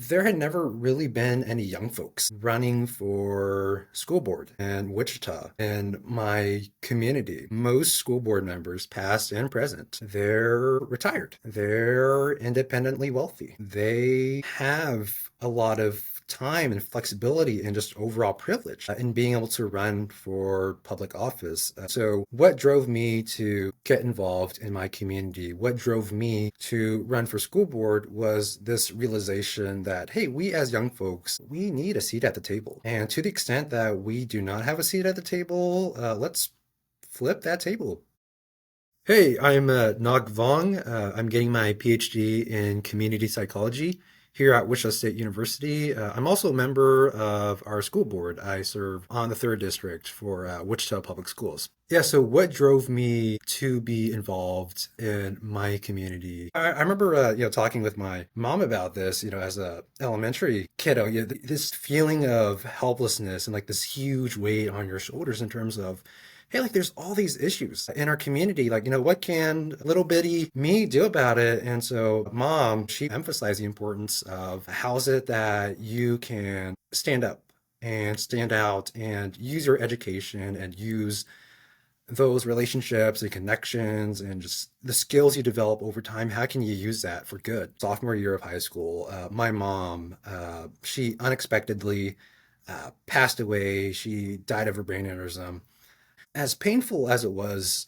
there had never really been any young folks running for school board in Wichita in my community. Most school board members, past and present, they're retired. They're independently wealthy. They have a lot of time and flexibility and just overall privilege in being able to run for public office. So, what drove me to get involved in my community? What drove me to run for school board was this realization that, hey, we as young folks, we need a seat at the table. And to the extent that we do not have a seat at the table, let's flip that table. Hey, I'm Ngoc Vuong. I'm getting my PhD in community psychology here at Wichita State University. I'm also a member of our school board. I serve on the third district for Wichita Public Schools. Yeah, so what drove me to be involved in my community? I remember, talking with my mom about this, as a elementary kiddo, this feeling of helplessness and like this huge weight on your shoulders in terms of, hey, like there's all these issues in our community. Like, what can little bitty me do about it? And so, mom, she emphasized the importance of how is it that you can stand up and stand out and use your education and use those relationships and connections and just the skills you develop over time. How can you use that for good? Sophomore year of high school, my mom, she unexpectedly passed away. She died of a brain aneurysm. As painful as it was,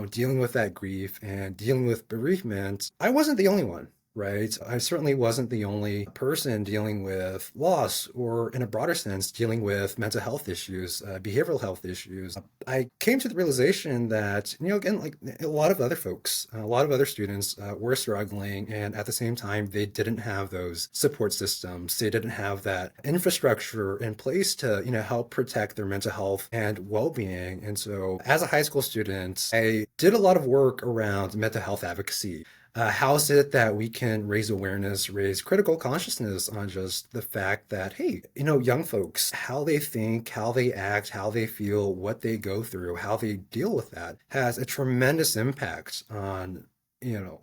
dealing with that grief and dealing with bereavement, I wasn't the only one, right? I certainly wasn't the only person dealing with loss, or in a broader sense, dealing with mental health issues, behavioral health issues. I came to the realization that, again, like a lot of other folks, a lot of other students were struggling, and at the same time, they didn't have those support systems. They didn't have that infrastructure in place to, help protect their mental health and well-being. And so, as a high school student, I did a lot of work around mental health advocacy. How is it that we can raise awareness, raise critical consciousness on just the fact that, hey, young folks, how they think, how they act, how they feel, what they go through, how they deal with that has a tremendous impact on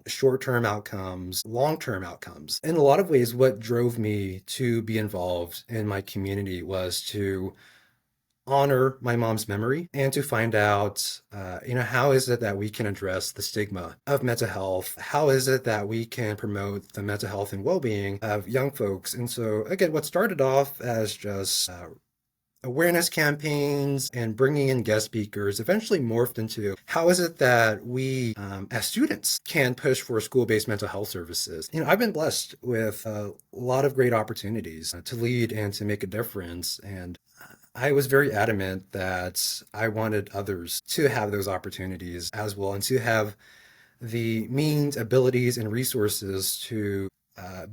short-term outcomes, long-term outcomes. In a lot of ways, what drove me to be involved in my community was to honor my mom's memory and to find out, how is it that we can address the stigma of mental health? How is it that we can promote the mental health and well-being of young folks? And so, again, what started off as just awareness campaigns and bringing in guest speakers eventually morphed into how is it that we, as students, can push for school-based mental health services. I've been blessed with a lot of great opportunities to lead and to make a difference. And I was very adamant that I wanted others to have those opportunities as well and to have the means, abilities, and resources to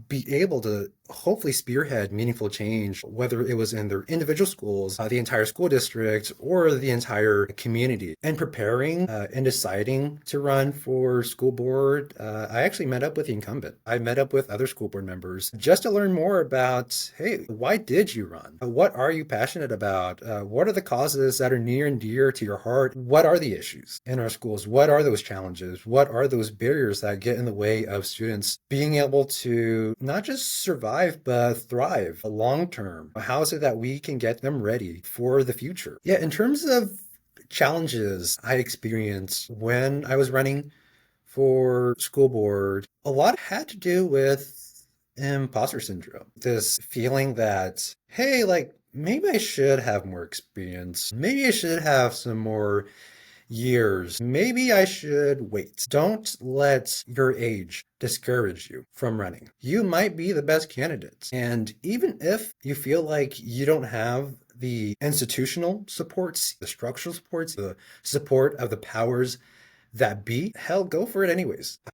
be able to hopefully spearhead meaningful change, whether it was in their individual schools, the entire school district, or the entire community. And preparing and deciding to run for school board, I actually met up with the incumbent. I met up with other school board members just to learn more about, hey, why did you run? What are you passionate about? What are the causes that are near and dear to your heart? What are the issues in our schools? What are those challenges? What are those barriers that get in the way of students being able to not just survive, but thrive long term? How is it that we can get them ready for the future? Yeah, in terms of challenges I experienced when I was running for school board, a lot had to do with imposter syndrome. This feeling that, hey, like maybe I should have more experience. Maybe I should have some more years. Maybe I should wait. Don't let your age discourage you from running. You might be the best candidate. And even if you feel like you don't have the institutional supports, the structural supports, the support of the powers that be, hell, go for it anyways.